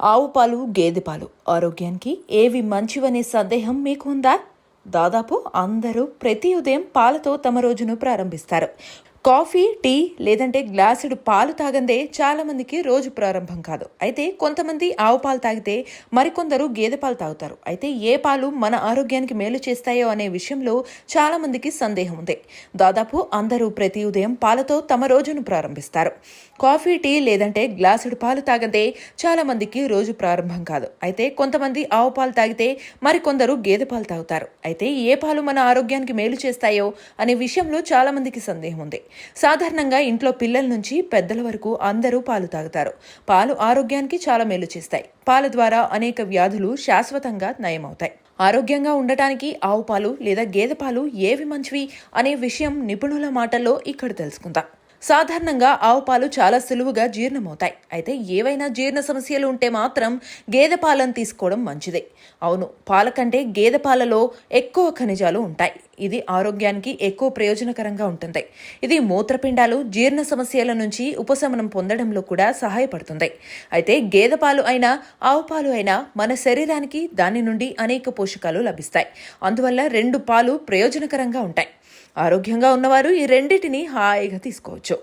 ఆవు పాలు, గేదె పాలు ఆరోగ్యానికి ఏవి మంచివనే సందేహం మీకు ఉందా? దాదాపు అందరూ ప్రతి ఉదయం పాలతో తమ రోజును ప్రారంభిస్తారు. కాఫీ, టీ లేదంటే గ్లాసుడు పాలు తాగందే చాలా మందికి రోజు ప్రారంభం కాదు. అయితే కొంతమంది ఆవు పాలు తాగితే మరికొందరు గేదె పాలు తాగుతారు. అయితే ఏ పాలు మన ఆరోగ్యానికి మేలు చేస్తాయో అనే విషయంలో చాలా మందికి సందేహం ఉంది. దాదాపు అందరూ ప్రతి ఉదయం పాలతో తమ రోజును ప్రారంభిస్తారు. కాఫీ, టీ లేదంటే గ్లాసుడు పాలు తాగందే చాలా మందికి రోజు ప్రారంభం కాదు. అయితే కొంతమంది ఆవు పాలు తాగితే మరికొందరు గేదె పాలు తాగుతారు. అయితే ఏ పాలు మన ఆరోగ్యానికి మేలు చేస్తాయో అనే విషయంలో చాలా మందికి సందేహం ఉంది. సాధారణంగా ఇంట్లో పిల్లల నుంచి పెద్దల వరకు అందరూ పాలు తాగుతారు. పాలు ఆరోగ్యానికి చాలా మేలు చేస్తాయి. పాల ద్వారా అనేక వ్యాధులు శాశ్వతంగా నయమవుతాయి. ఆరోగ్యంగా ఉండటానికి ఆవు పాలు లేదా గేదె పాలు ఏవి మంచివి అనే విషయం నిపుణుల మాటల్లో ఇక్కడ తెలుసుకుందాం. సాధారణంగా ఆవు పాలు చాలా సులువుగా జీర్ణమవుతాయి. అయితే ఏవైనా జీర్ణ సమస్యలు ఉంటే మాత్రం గేదె పాలను తీసుకోవడం మంచిదే. అవును, పాల కంటే గేదె పాలలో ఎక్కువ ఖనిజాలు ఉంటాయి. ఇది ఆరోగ్యానికి ఎక్కువ ప్రయోజనకరంగా ఉంటుంది. ఇది మూత్రపిండాలు, జీర్ణ సమస్యల నుంచి ఉపశమనం పొందడంలో కూడా సహాయపడుతుంది. అయితే గేదె పాలు అయినా ఆవు పాలు అయినా మన శరీరానికి దాని నుండి అనేక పోషకాలు లభిస్తాయి. అందువల్ల రెండు పాలు ప్రయోజనకరంగా ఉంటాయి. ఆరోగ్యంగా ఉన్నవారు ఈ రెండింటిని హాయిగా తీసుకోవచ్చు.